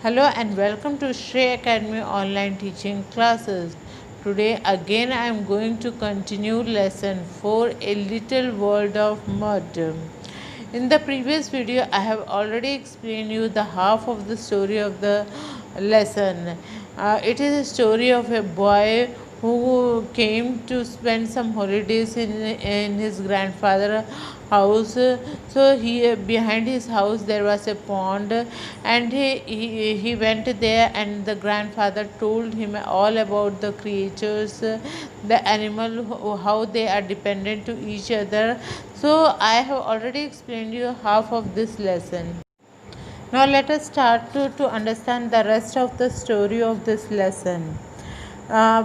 Hello and welcome to Shrey Academy online teaching classes. Today again I am going to continue lesson 4, A Little World of Mud. In the previous video I have already explained you the half of the story of the lesson. It is a story of a boy who came to spend some holidays in his grandfather house. So he behind his house there was a pond, and he went there, and the grandfather told him all about the creatures, the animal, how they are dependent to each other. So I have already explained you half of this lesson. Now let us start to understand the rest of the story of this lesson.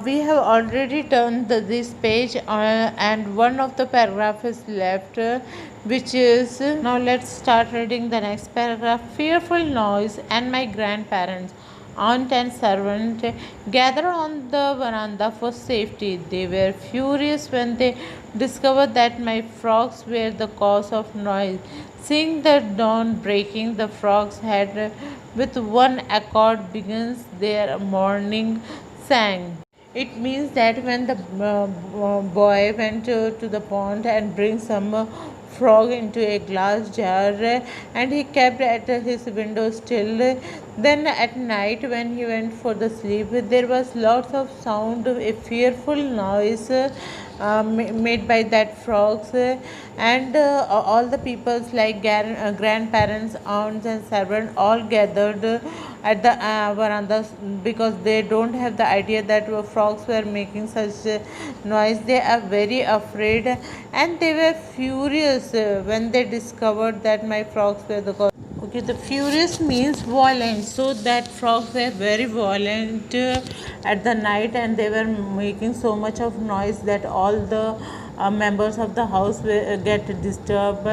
We have already turned this page, and one of the paragraph is left, which is now let's start reading the next paragraph. Fearful noise, and my grandparents, aunt and servant gathered on the veranda for safety. They were furious when they discovered that my frogs were the cause of noise. Seeing the dawn breaking, the frogs had with one accord begins their morning sang. It means that when the boy went to the pond and bring some frog into a glass jar, and he kept at his window still. Then at night when he went for the sleep, there was lots of sound, a fearful noise made by that frogs, and all the peoples like grandparents, aunts and servants all gathered at the verandas, because they don't have the idea that frogs were making such noise. They are very afraid, and they were furious when they discovered that my frogs were the cause. Okay, the furious means violent. So that frogs were very violent at the night, and they were making so much of noise that all the members of the house get disturbed.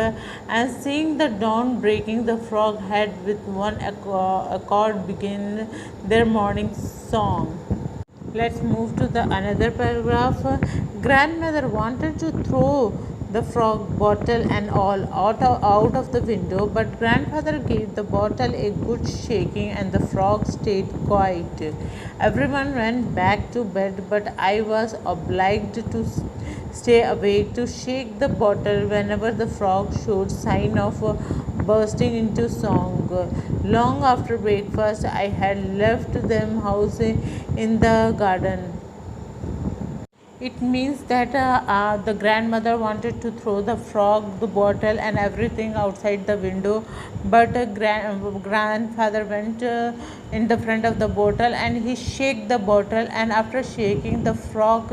And seeing the dawn breaking, the frog had with one accord begin their morning song. Let's move to the another paragraph. Grandmother wanted to throw the frog bottle and all out of the window, but grandfather gave the bottle a good shaking, and the frog stayed quiet. Everyone went back to bed, but I was obliged to stay awake to shake the bottle whenever the frog showed sign of bursting into song. Long after breakfast, I had left them house in the garden. It means that the grandmother wanted to throw the frog, the bottle, and everything outside the window, but grandfather went in the front of the bottle, and he shook the bottle, and after shaking, the frog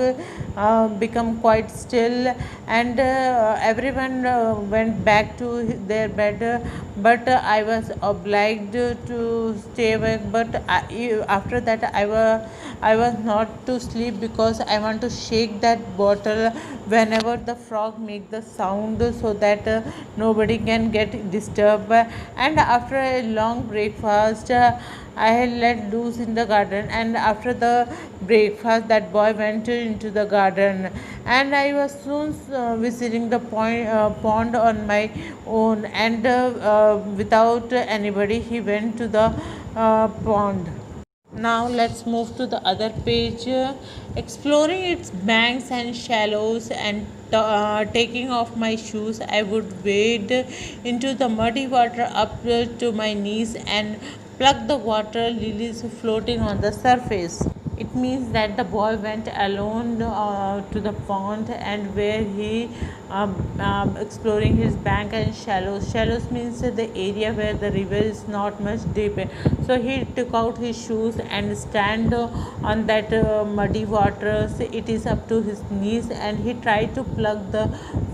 become quite still, and everyone went back to their bed, but I was obliged to stay awake. But after that, I was not to sleep, because I want to shake that bottle whenever the frog make the sound, so that nobody can get disturbed. And after a long breakfast, I had let loose in the garden, and after the breakfast, that boy went into the garden, and I was soon visiting the pond on my own, and without anybody, he went to the pond. Now let's move to the other page. Exploring its banks and shallows, and taking off my shoes, I would wade into the muddy water up to my knees and pluck the water lilies floating on the surface. It means that the boy went alone to the pond, and where he exploring his bank and shallows. Shallows means the area where the river is not much deep. So he took out his shoes and stand on that muddy water. So it is up to his knees, and he tried to pluck the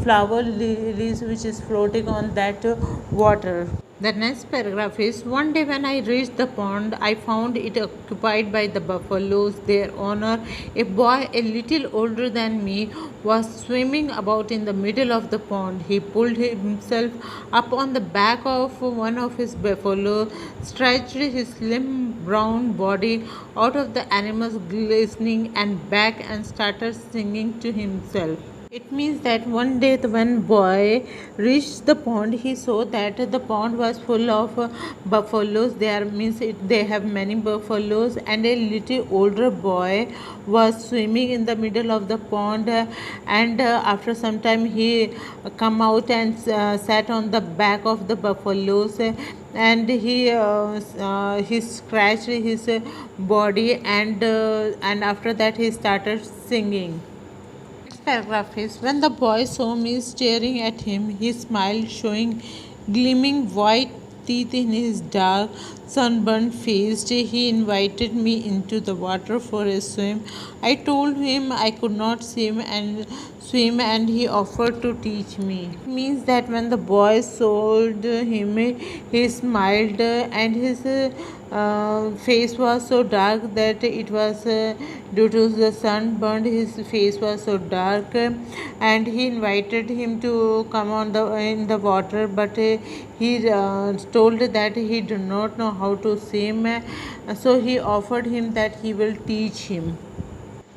flower lilies which is floating on that water. The next paragraph is, one day when I reached the pond, I found it occupied by the buffaloes. Their owner, a boy a little older than me, was swimming about in the middle of the pond. He pulled himself up on the back of one of his buffalo, stretched his slim brown body out of the animal's glistening and back, and started singing to himself. It means that one day when boy reached the pond, he saw that the pond was full of buffaloes. There means they have many buffaloes, and a little older boy was swimming in the middle of the pond. And after some time, he come out and sat on the back of the buffaloes. And he scratched his body, and after that he started singing. Next paragraph is when the boy saw me staring at him, he smiled, showing gleaming white teeth in his dark, sunburned face. He invited me into the water for a swim. I told him I could not swim, and he offered to teach me. It means that when the boy saw him, he smiled, and his face was so dark that it was due to the sun burned. His face was so dark, and he invited him to come on the in the water, but he told that he did not know how to swim, so he offered him that he will teach him.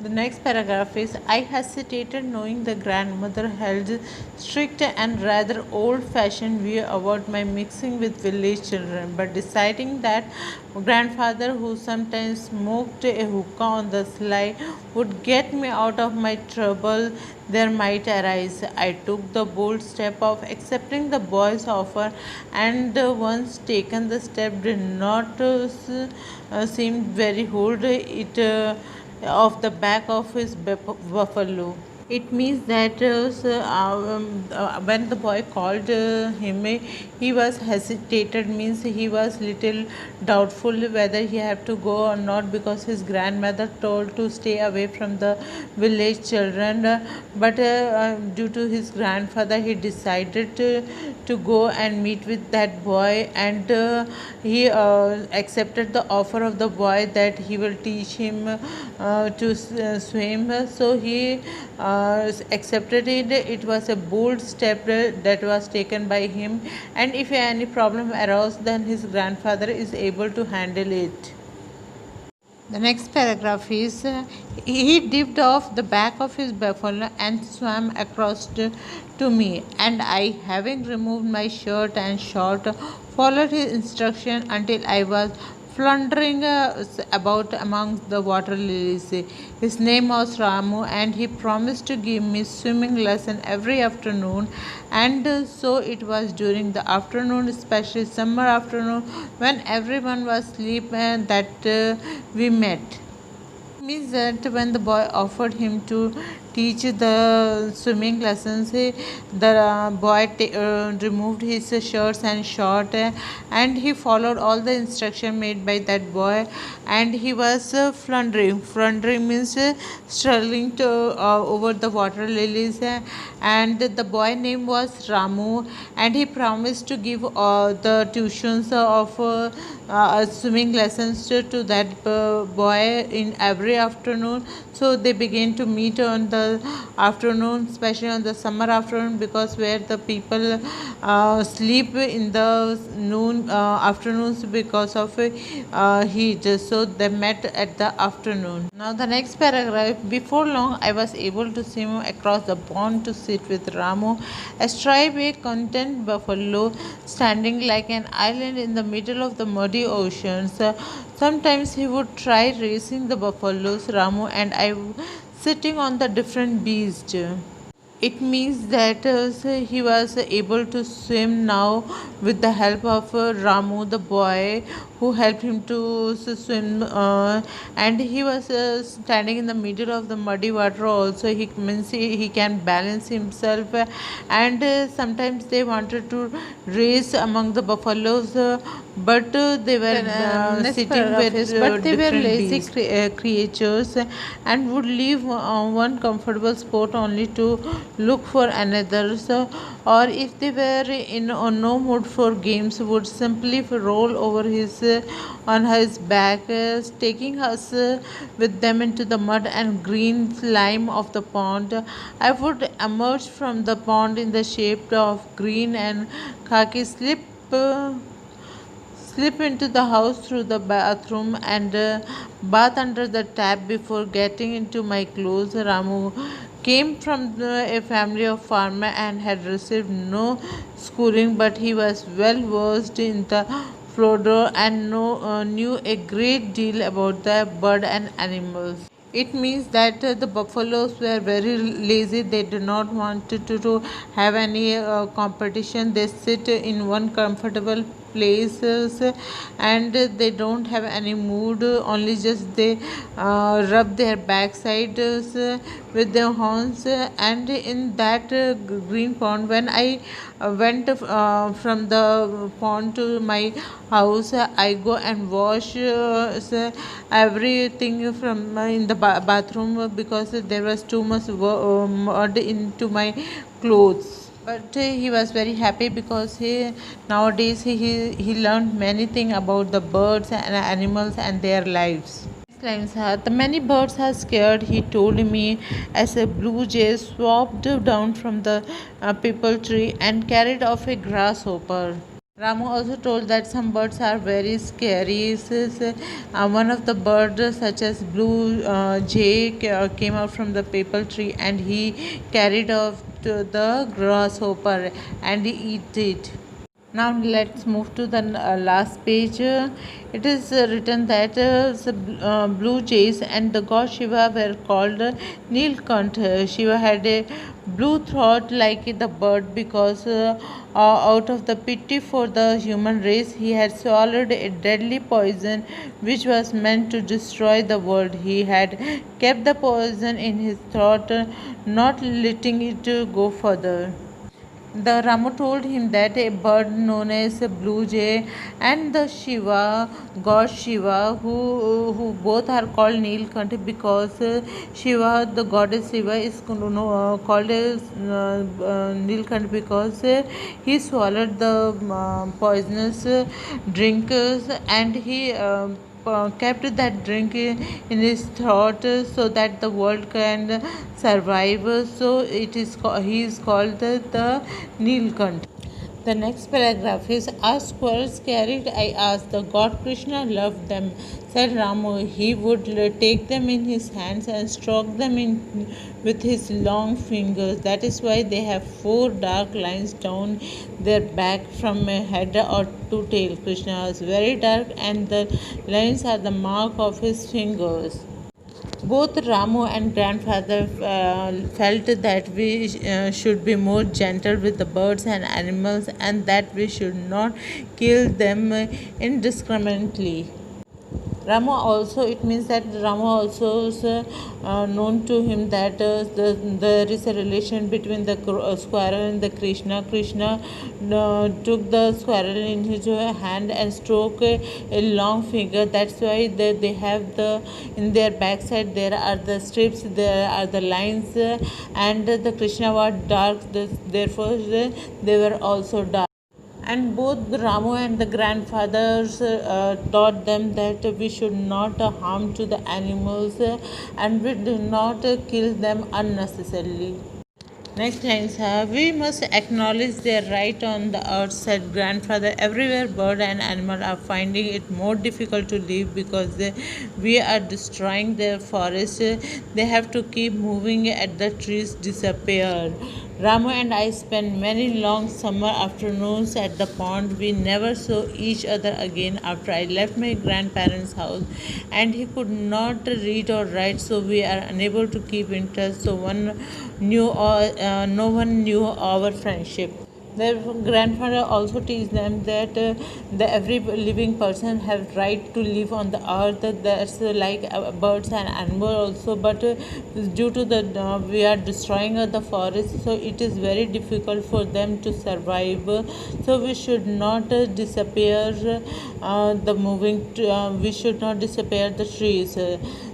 The next paragraph is I hesitated, knowing the grandmother held strict and rather old fashioned view about my mixing with village children, but deciding that grandfather, who sometimes smoked a hookah on the sly, would get me out of my trouble there might arise. I took the bold step of accepting the boy's offer, and once taken, the step did not seem very hold it. Of the back of his buffalo. It means that when the boy called him, he was hesitated. Means he was little doubtful whether he had to go or not, because his grandmother told to stay away from the village children. But due to his grandfather, he decided to go and meet with that boy, and he accepted the offer of the boy that he will teach him to swim. So he accepted it. It was a bold step that was taken by him, and if any problem arose, then his grandfather is able to handle it. The next paragraph is he dipped off the back of his buffalo and swam across to me, and I, having removed my shirt and short, followed his instruction until I was floundering about among the water lilies. His name was Ramu, and he promised to give me swimming lesson every afternoon. And so it was during the afternoon, especially summer afternoon, when everyone was asleep, that we met. Means that when the boy offered him to teach the swimming lessons, the boy removed his shirts and short, and he followed all the instruction made by that boy, and he was floundering. Floundering means struggling to over the water lilies, and the boy name was Ramu, and he promised to give the tuitions of swimming lessons to that boy in every afternoon. So they began to meet on the afternoon, especially on the summer afternoon, because where the people sleep in the noon afternoons because of heat. So they met at the afternoon. Now the next paragraph. Before long, I was able to swim across the pond to sit with Ramu, astride a content buffalo, standing like an island in the middle of the muddy oceans. Sometimes he would try racing the buffaloes, Ramu and I sitting on the different beast. It means that he was able to swim now with the help of Ramu, the boy, who helped him to swim, and he was standing in the middle of the muddy water. Also, he means he can balance himself, and sometimes they wanted to race among the buffaloes, but they were sitting with but they were lazy creatures, and would leave one comfortable spot only to look for another. So, or if they were in on no mood for games, would simply roll over his on his back, taking us with them into the mud and green slime of the pond. I would emerge from the pond in the shape of green and khaki slip into the house through the bathroom, and bath under the tap before getting into my clothes. Ramu came from a family of farmer and had received no schooling, but he was well versed in the flora and knew a great deal about the bird and animals. It means that the buffaloes were very lazy. They do not want to have any competition. They sit in one comfortable places and they don't have any mood, only just they rub their backsides with their horns. And in that green pond, when I went from the pond to my house, I go and wash everything from in the bathroom because there was too much mud into my clothes. But he was very happy because nowadays he learned many things about the birds and animals and their lives. Lines are, the many birds are scared, he told me, as a blue jay swooped down from the peepal tree and carried off a grasshopper. Ramu also told that some birds are very scary. One of the birds, such as blue jay, came out from the peepal tree and he carried off to the grasshopper and he eat it. Now let's move to the last page. It is written that blue jays and the god Shiva were called Nilkant. Shiva had a blue throat like the bird because out of the pity for the human race he had swallowed a deadly poison which was meant to destroy the world. He had kept the poison in his throat, not letting it go further. The Rama told him that a bird known as a blue jay and the Shiva, god Shiva, who both are called Nilkant because Shiva, the goddess Shiva, is called as Nilkant because he swallowed the poisonous drinkers and he kept that drink in his throat so that the world can survive. So he is called the Nilkant. The next paragraph is, are squirrels carried? I asked. The god Krishna loved them, said Ramu. He would take them in his hands and stroke them with his long fingers. That is why they have four dark lines down their back from a head or to tail. Krishna is very dark and the lines are the mark of his fingers. Both Ramu and grandfather felt that we should be more gentle with the birds and animals and that we should not kill them indiscriminately. Rama also, it means that Rama also is known to him that there is a relation between the squirrel and the Krishna. Krishna took the squirrel in his hand and stroked a long finger. That's why they have the in their backside there are the strips, there are the lines, and the Krishna was dark. Therefore, they were also dark. And both the Ramu and the grandfathers taught them that we should not harm to the animals and we do not kill them unnecessarily. Next lines are, we must acknowledge their right on the earth, said grandfather. Everywhere bird and animal are finding it more difficult to live because we are destroying their forests. They have to keep moving as the trees disappear. Ramu and I spent many long summer afternoons at the pond. We never saw each other again after I left my grandparents' house, and he could not read or write, so we are unable to keep in touch. So no one knew our friendship. Their grandfather also teaches them that every living person have right to live on the earth. That's like birds and animals also. But due to the we are destroying the forest, so it is very difficult for them to survive. So we should not disappear the moving. We should not disappear the trees.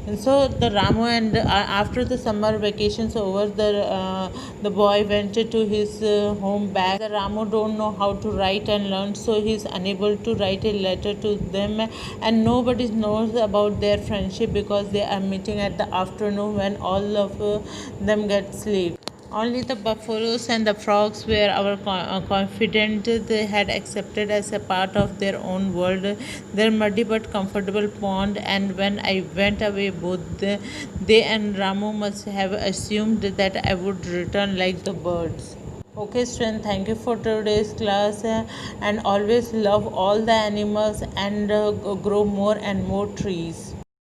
And so the Ramu and after the summer vacations over, the boy went to his home back. The Ramu don't know how to write and learn, so he is unable to write a letter to them, and nobody knows about their friendship because they are meeting at the afternoon when all of them get sleep. Only the buffaloes and the frogs were our confident they had accepted as a part of their own world, their muddy but comfortable pond. And when I went away, both they and Ramu must have assumed that I would return like the birds. Okay, student, thank you for today's class, and always love all the animals and grow more and more trees.